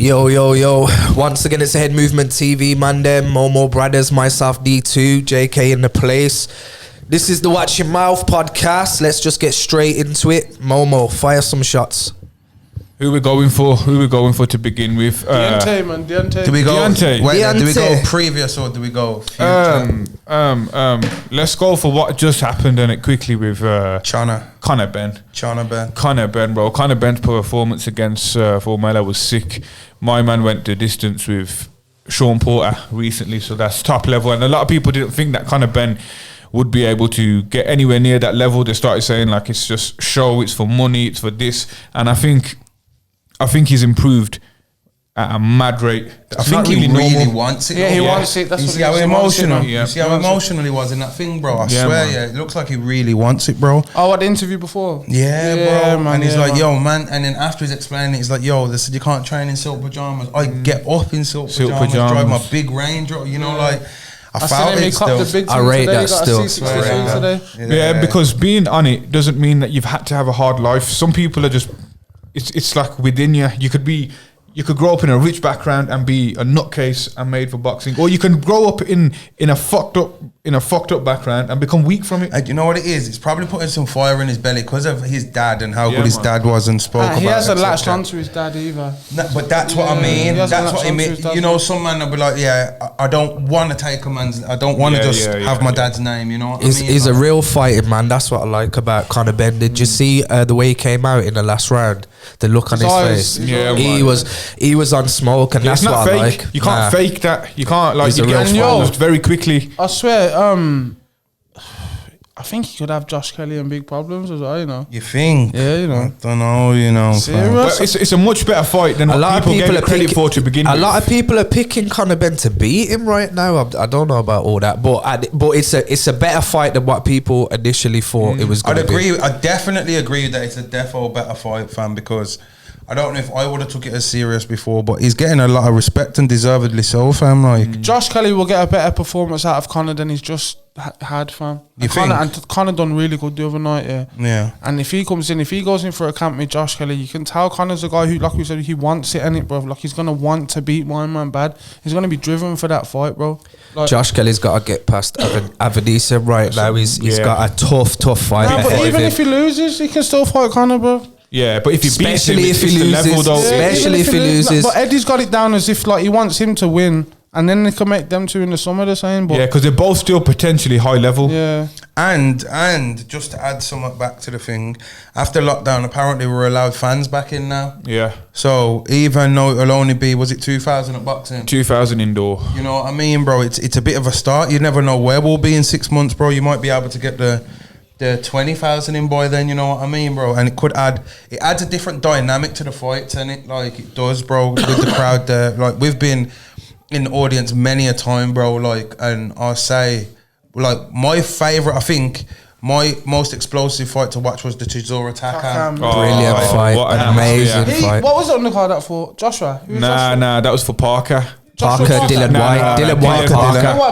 Yo. Once again, it's a Headmovement TV, man. Them Momo Brothers, myself, D2, Jaykae in the place. This is the Watch Your Mouth podcast. Let's just get straight into it. Momo, fire some shots. Who we going for? To begin with? Deontay, man. Do we go? Deontay. Wait, Deontay. do we go previous or do we go future? Let's go for what just happened and it quickly with Conor Benn. Conor Benn, bro. Conor Benn's performance against Formella was sick. My man went the distance with Sean Porter recently, so that's top level. And a lot of people didn't think that Conor Benn would be able to get anywhere near that level. They started saying like it's just show, it's for money, it's for this, and I think he's improved at a mad rate. I think he really wants it. Yeah, he wants it. That's you what see how emotional. Yeah. You see how emotional he was in that thing, bro. I swear, man. it looks like he really wants it, bro. Oh, at the interview before? Yeah, bro. Man, and he's like, man. yo, man. And then after he's explaining it, he's like, yo, they said you can't train in silk pajamas. I get up in silk pajamas, drive my big Range Rover, you know, like. I felt it still. I rate that still. Yeah, because being on it doesn't mean that you've had to have a hard life. Some people are just, it's like within you. You could grow up in a rich background and be a nutcase and made for boxing, or you can grow up in a fucked up background and become weak from it. And you know what it is? It's probably putting some fire in his belly because of his dad and how good his dad was and spoke about it. He hasn't latched onto his dad either. No, but that's what I mean. That's what I mean. You know, some man will be like, yeah, I don't want to take a man's. I don't want to have my dad's name. You know what I mean? He's a real fighting man. That's what I like about Conor Benn. Did you see the way he came out in the last round? The look on his face. Yeah, he was on smoke, and that's it's not what I fake. like. You can't fake that. You can't like. He's You a get real exposed very quickly. I swear, I think he could have Josh Kelly and big problems as well, you know. You think? Yeah, you know. I don't know, you know. Serious? But it's a much better fight than A lot of people get credit for to begin with. A lot of people are picking Conor Benn to beat him right now. I don't know about all that, but it's a better fight than what people initially thought it was going to be. I'd agree. I definitely agree that it's a defo better fight, fam, because I don't know if I would have took it as serious before, but he's getting a lot of respect and deservedly so, fam. Like Josh Kelly will get a better performance out of Conor than he's just had, fam. You think? And Conor done really good the other night, yeah. Yeah. And if he goes in for a camp with Josh Kelly, you can tell Conor's a guy who, like we said, he wants it, innit, bro. Like he's gonna want to beat one man bad. He's gonna be driven for that fight, bro. Like, Josh Kelly's got to get past Avadisa right now. He's got a tough fight. no, but even if he loses, he can still fight Conor, bro. Yeah, but if he beats him, Especially if he loses. Especially if he loses. But Eddie's got it down as if like he wants him to win, and then they can make them two in the summer the same. But yeah, because they're both still potentially high level. Yeah. And just to add something back to the thing, after lockdown, apparently we're allowed fans back in now. Yeah. So even though it'll only be, was it 2,000 at boxing? 2,000 indoor. You know what I mean, bro? It's a bit of a start. You never know where we'll be in 6 months, bro. You might be able to get the 20,000 in by then, you know what I mean, bro? And it adds a different dynamic to the fights, and it like it does, bro, with the crowd there. Like we've been in the audience many a time, bro. Like, and I say, like my favorite, I think my most explosive fight to watch was the Chisora Takam. Brilliant fight, what an amazing fight. What was it on the card that for? Joshua? Nah, that was for Parker. Dylan White,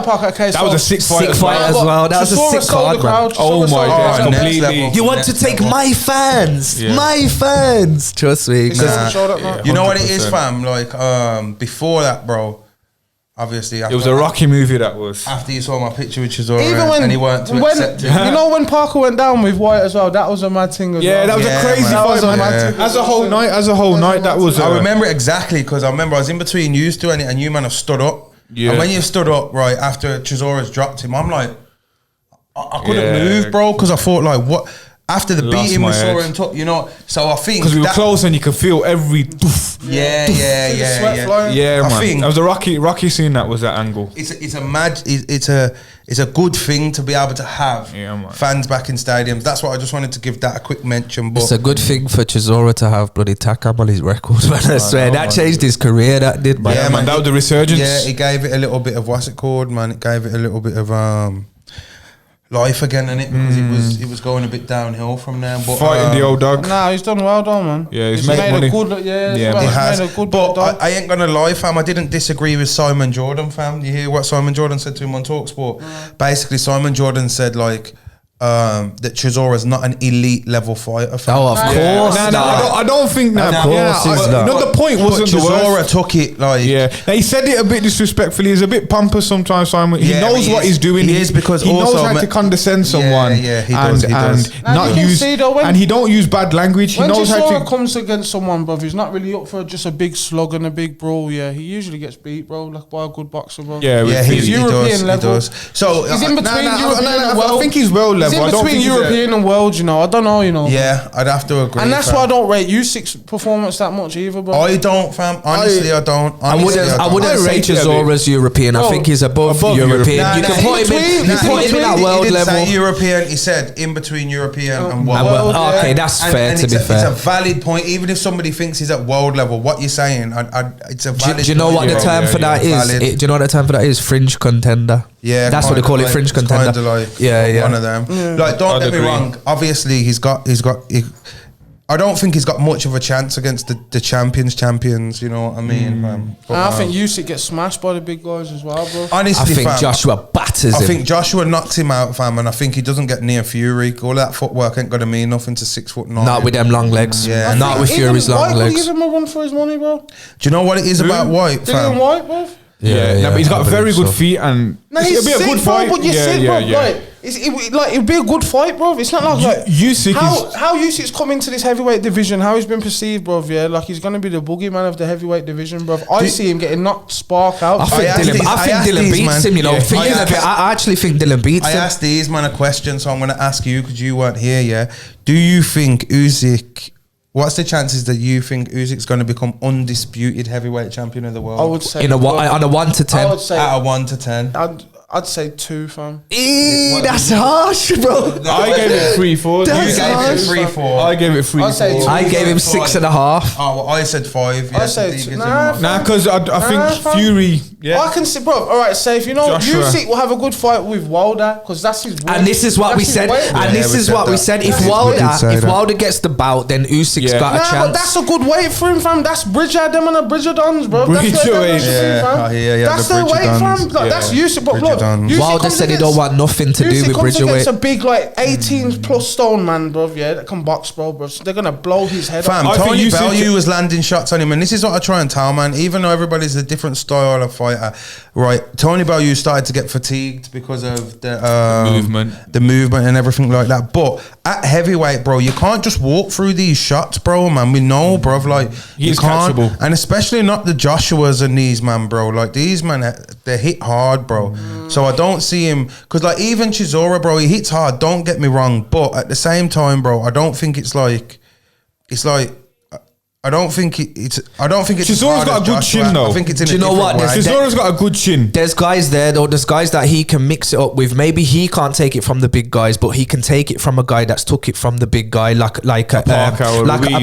Parker. Okay, that was a sick fight. Sick fight as well. That was a sick card, man. Oh my god, next completely. level. You want to take my fans? My fans. Trust me. You know what it is, fam? Like before that, bro. Obviously, It was a Rocky movie. That was after you saw my picture with Chisora, even when and he weren't to accept it. You know when Parker went down with White as well, that was a mad thing as well. that was a crazy fight, man. As a whole night, that was. I remember it exactly because I remember I was in between you two and you man have stood up. Yeah. And when you stood up, right, after Chisora's dropped him, I'm like, I couldn't move, bro, because I thought, like, what? After the beating we saw him, you know, so I think... Because we were close and you could feel every... Doof, yeah. man. I think that was a Rocky scene that was that angle. It's a good thing to be able to have fans back in stadiums. That's what I just wanted to give that a quick mention. But it's a good thing for Chisora to have bloody Takam on his record, man. I swear, that changed his career, that did, man. Yeah, man, that was the resurgence. Yeah, it gave it a little bit of, what's it called, man? It gave it a little bit of... life again, and because it was going a bit downhill from there. But fighting the old dog. Nah, he's done well, though, man. Yeah, he's made money. A good, he has. Made a good but I ain't gonna lie, fam. I didn't disagree with Simon Jordan, fam. You hear what Simon Jordan said to him on TalkSport? Basically, Simon Jordan said like, that Chisora's not an elite level fighter. Oh, of course. I don't think that. Of course he's not. No, the point wasn't the Chisora worst. took it like. Yeah, now, he said it a bit disrespectfully. He's a bit pompous sometimes. Simon. He knows what he's doing. He is because he knows also how to condescend someone. Yeah, he does. He does. And not use. And he don't use bad language. He When knows how Chisora to. comes against someone, bro, he's not really up for just a big slug and a big brawl. Yeah, he usually gets beat, bro, like by a good boxer, bro. Yeah, he's European level. He does. So He's in between European and world. I think he's world level. He's in between European and world, you know. I don't know, you know. Yeah, I'd have to agree. And that's why I don't rate Usyk's performance that much either, bro. I don't, fam. Honestly, I don't. I wouldn't say Chisora's European. I think he's above European. Nah, you can put him in that world he didn't level. say European. He said in between European and world. Okay, that's fair. To be fair, it's a valid point. Even if somebody thinks he's at world level, what you're saying, it's a valid. Do you know what the term for that is? Do you know what the term for that is? Fringe contender. Yeah, that's what they call it. Fringe contender. One of them. Like, don't get me wrong. Obviously, he's got. I don't think he's got much of a chance against the champions. You know what I mean, man? But, I think Usyk gets smashed by the big guys as well, bro. Honestly, I think fam, Joshua batters him. I think Joshua knocks him out, fam, and I think he doesn't get near Fury. All that footwork ain't gonna mean nothing to 6'9". Not with them long legs. Yeah. Not with Fury's long White legs. could give him a run for his money, bro. Do you know what it is about White, fam? Dylan White, bro. Yeah, but he's got very good feet and He's it'll be a sick, good fight. bro, but you're sick, bro. Like, it'll be a good fight, bro. It's not like Usyk how Usyk's come into this heavyweight division, how he's been perceived, bro. Yeah, like he's gonna be the boogeyman of the heavyweight division, bro. I see him getting knocked spark out. I think Dylan beats him. You know, I actually think Dylan beats him. I asked these man a question, so I'm gonna ask you because you weren't here. Yeah, do you think Usyk? What's the chances that you think Usyk's going to become undisputed heavyweight champion of the world? I would say on a 1 to 10. I would say out of 1 to 10. I'd say 2, fam. That's harsh, bro. I gave it 3-4. That's harsh. 3-4. I gave it 3-4. I gave him 6.5. Oh, well, I said 5. I say 2. Nah, because I think Fury. Yeah. I can see, bro. All right, say if you know Joshua. Usyk will have a good fight with Wilder because that's his. And this is what we said. And this is what we said. If Wilder gets the bout, then Usyk's got a chance. But that's a good weight for him, fam. That's Bridger, them and the Bridger Dons, bro. That's the weight, fam. Like, that's Usyk. But look, Wilder said he don't want nothing to do with Bridger weight. It's a big, like, 18 plus stone man, bro. Yeah, that can box, bro. So they're gonna blow his head off. Fam, Tony Bellew was landing shots on him, and this is what I try and tell, man. Even though everybody's a different style of fighter, right? Tony Bellew started to get fatigued because of the movement and everything like that. But at heavyweight, bro, you can't just walk through these shots, bro, man. We know, bro. Like, he's you can't, catchable. and especially not the Joshuas and these, man, bro. Like, these, man, they hit hard, bro. So I don't see him, because, like, even Chisora, bro, he hits hard, don't get me wrong, but at the same time, bro, I don't think it's like I don't think it's. Chisora's got a good chin, though. I think it's in. Do you know what? Chisora's got a good chin. There's guys there, though. There's guys that he can mix it up with. Maybe he can't take it from the big guys, but he can take it from a guy that's took it from the big guy, like a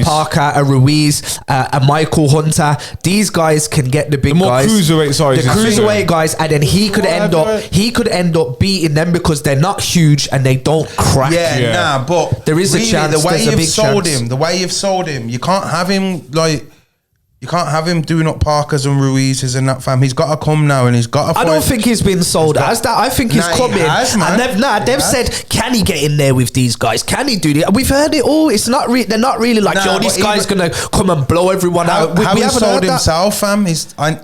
Parker, a Ruiz, a Michael Hunter. These guys can get the big guys, cruiserweight sizes, the cruiserweight guys, and then he could end up beating them because they're not huge and they don't crack. Yeah, but there is a chance. The way you've sold him, you can't have him. Like, you can't have him doing up Parkers and Ruizes and that, fam. He's got to come now, and he's got to fight. I don't think he's been sold as that. I think he's coming. And they've said, can he get in there with these guys? Can he do that? We've heard it all. It's not. They're not really like, this guy's gonna come and blow everyone out. We haven't sold himself, fam.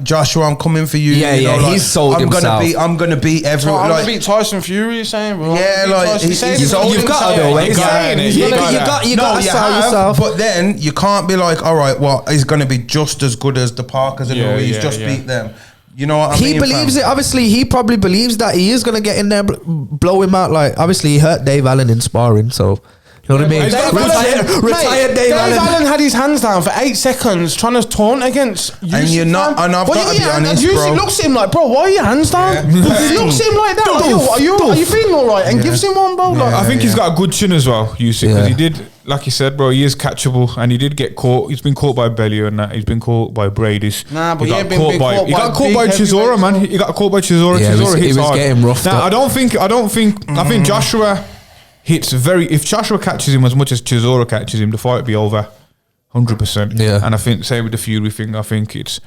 Joshua, I'm coming for you. He's sold himself. I'm gonna beat everyone. I'm gonna beat Tyson Fury. You're saying, bro? Yeah, like he's sold himself. You've got to do it. You got to sell yourself. But then you can't be like, all right, well, he's gonna be just as good as the Parkers and Ruiz, beat them. You know what I mean? He believes it. Obviously, he probably believes that he is going to get in there, blow him out. Like, obviously, he hurt Dave Allen in sparring, so... You know what I mean? Retired Dave Allen had his hands down for 8 seconds trying to taunt against Usyk. And you're not, and I've got to be honest, bro. Usyk looks at him like, bro, why are your hands down? He looks at him like that. Are you feeling all right? And gives him one, bro. I think he's got a good chin as well, Usyk, because he did, like you said, bro, he is catchable, and he did get caught. He's been caught by Bellew and that. He's been caught by Brady's. Nah, but he got caught by Chisora, man. He got caught by Chisora. Chisora hits hard. Getting roughed up. I think Joshua hits if Joshua catches him as much as Chisora catches him, the fight would be over 100%. Yeah. And I think, same with the Fury thing, I think it's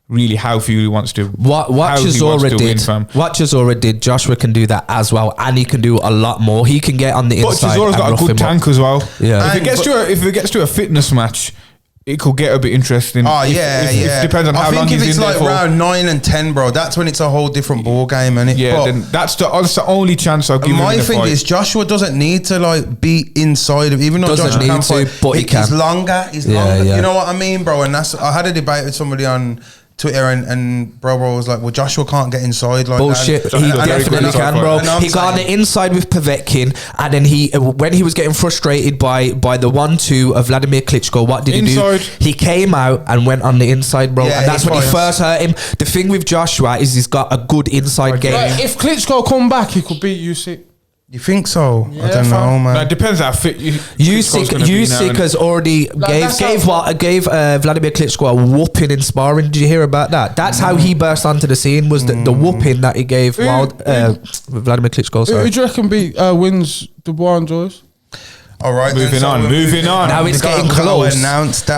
really how Fury wants to. What how he wants Chisora to did, win, fam. what Chisora did, Joshua can do that as well, and he can do a lot more. He can get on the But inside. Chisora's got a good tank as well. Yeah. If it gets to a fitness match, it could get a bit interesting. Oh, If depends on how long he's in there for. I think if it's like round 9 and 10, bro, that's when it's a whole different ball game, innit? Yeah, then that's the only chance I'll give him in my the thing fight. is Joshua doesn't need to like be inside of, even though Doesn't Joshua need can to, fight, but he can. He's longer. He's Yeah, longer. yeah. You know what I mean, bro? And that's, I had a debate with somebody on Twitter, and bro was like, well, Joshua can't get inside like Bullshit. that. He And definitely can, bro. and I'm He got on saying- the inside with Povetkin, and then when he was getting frustrated by the 1-2 of Vladimir Klitschko, what did Inside. he do? He came out and went on the inside, bro. Yeah, and that's he when he fights. first hurt him. The thing with Joshua is he's got a good inside game. Like, if Klitschko come back, he could beat Usyk. You think so? Yeah, I don't know, fam. man. No, it depends how fit Usyk has already gave Vladimir Klitschko a whooping in sparring. Did you hear about that? That's how he burst onto the scene, was the whooping that he gave Vladimir Klitschko. Who Sorry. do you reckon wins Dubois and Joyce? All right, Moving on. Now it's getting close.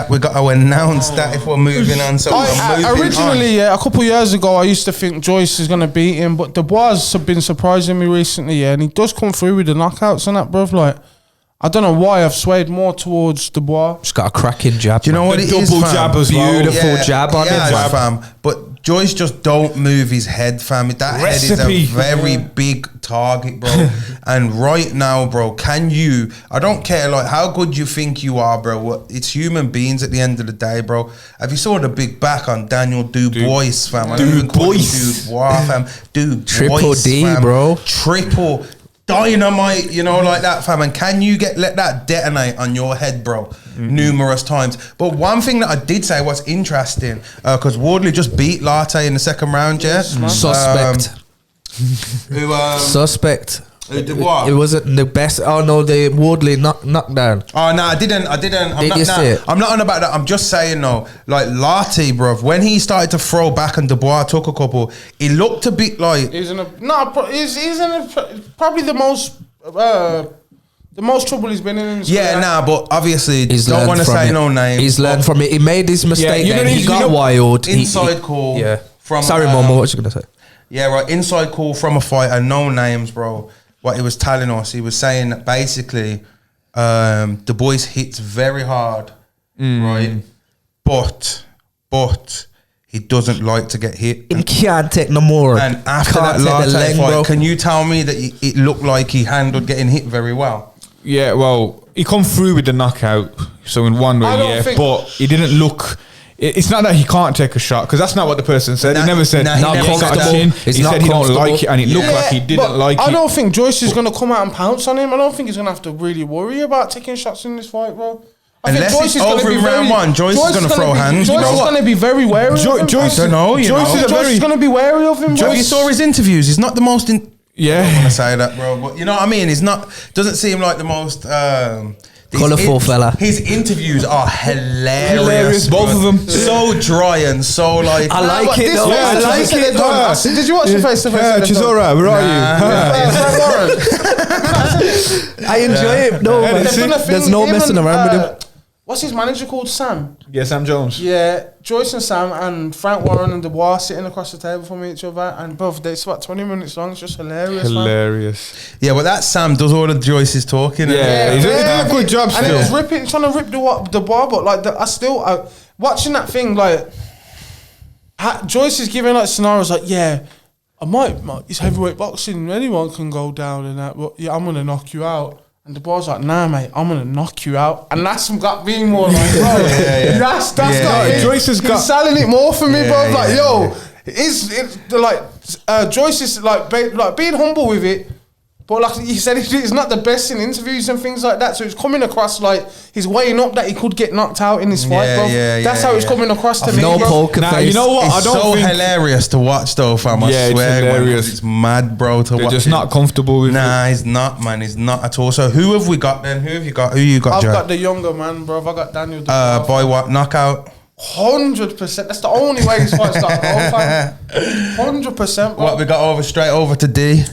We got to announce that if we're moving on. So we're moving Originally, on. a couple of years ago, I used to think Joyce is going to beat him, but Dubois have been surprising me recently, and he does come through with the knockouts and that, bruv. Like, I don't know why I've swayed more towards Dubois. Just got a cracking jab. Do you know what it is, double fam? jab as well. Beautiful jab on him, fam. But Joyce just don't move his head, fam. That Recipe. head is a very big target, bro. And right now, bro, I don't care like how good you think you are, bro. It's human beings at the end of the day, bro. Have you saw the big back on Daniel Dubois, fam? I don't even call him Dubois, fam. Triple D, fam. bro. Triple dynamite, you know, like that, fam. And can you let that detonate on your head, bro, numerous times? But one thing that I did say was interesting, because Wardley just beat Latte in the second round, yeah. Suspect. Suspect. Who did what? It wasn't the best. Oh no, the Wardley knockdown. Oh no, I didn't. Did you see it? I'm not on about that. I'm just saying though, like Latte, bruv, when he started to throw back and Dubois took a couple, he looked a bit like He's probably the most trouble he's been in. His career. but obviously He's don't learned want to from say it. no names. He's learned from it. He made his mistake. you Then don't he need- got you know- wild. Inside call. Yeah. From Sorry, Momo. What you gonna say? Yeah, right. Inside call from a fighter, no names, bro. What he was telling us, he was saying that basically, the boys hits very hard, right? But he doesn't like to get hit. He can't take no more. And after Can't that take the Latte leg, fight, bro. can you tell me that it looked like he handled getting hit very well? Yeah, well, he come through with the knockout, so in one I way, don't yeah, think- but he didn't look. It's not that he can't take a shot, because that's not what the person said. Nah, he never said nah, he not never got said a that. chin. It's He not said he don't comfortable. like it, and it looked like he but didn't like I it. don't think Joyce is going to come out and pounce on him. I don't think he's going to have to really worry about taking shots in this fight, bro. I think Unless it's is gonna over be in round one, Joyce is gonna throw hands. Joyce You know is what? going to be very wary of him. Joyce, I don't know, you Joyce know. is a Joyce very is going to be wary of him. Have you saw his interviews? He's not the most. I want yeah. to say that, bro, but you know what I mean. He's not. Doesn't seem like the most. Colourful fella. His interviews are hilarious. Both of them. So dry and so like. I like it though. Yeah, I like it. Did you watch the face to face? Chisora, where are you? I enjoy it. No, Yeah, man. that's it. There's no messing around with him. What's his manager called? Sam. Yeah, Sam Jones. Yeah, Joyce and Sam and Frank Warren and Dubois sitting across the table from each other, and both it's about 20 minutes long. It's just hilarious. Man. Hilarious. Yeah, but that Sam does all of Joyce's talking. Yeah, he's doing a good job And it still. was trying to rip Dubois, but like watching that thing, like Joyce is giving like scenarios like, yeah, I might it's heavyweight boxing, anyone can go down in that, but yeah, I'm gonna knock you out. And the boy's like, nah, mate, I'm gonna knock you out, and that's got me more like, bro, that's got me. Joyce has got selling it more for me, bro. Yeah, Like, yeah, yo, it's like Joyce is like being humble with it, but like he said, it's not the best in interviews and things like that. So it's coming across like he's weighing up that he could get knocked out in this fight, bro. That's how it's coming across to me. No bro. poker Now, face. you know what? It's I don't so think hilarious to watch though, fam. I Yeah, it's swear, man, hilarious. it's mad, bro. To they're watch just it. not comfortable with it. Nah, he's not, man. He's not at all. So who have we got then? Who you got, I've Joe? got the younger man, bro. I got Daniel Dubois. By what? Knockout? 100%. That's the only way this fight's got to go, fam. 100%, bro. What, we got straight over to D?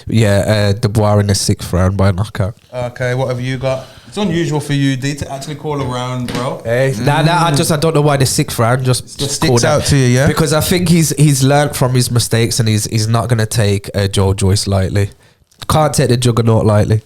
Yeah, Dubois in the 6th round by knockout. Okay, what have you got? It's unusual for you, D, to actually call a round, bro. Hey, I don't know why the 6th round just sticks out to you, yeah. Because I think he's learnt from his mistakes and he's not gonna take Joe Joyce lightly. Can't take the juggernaut lightly.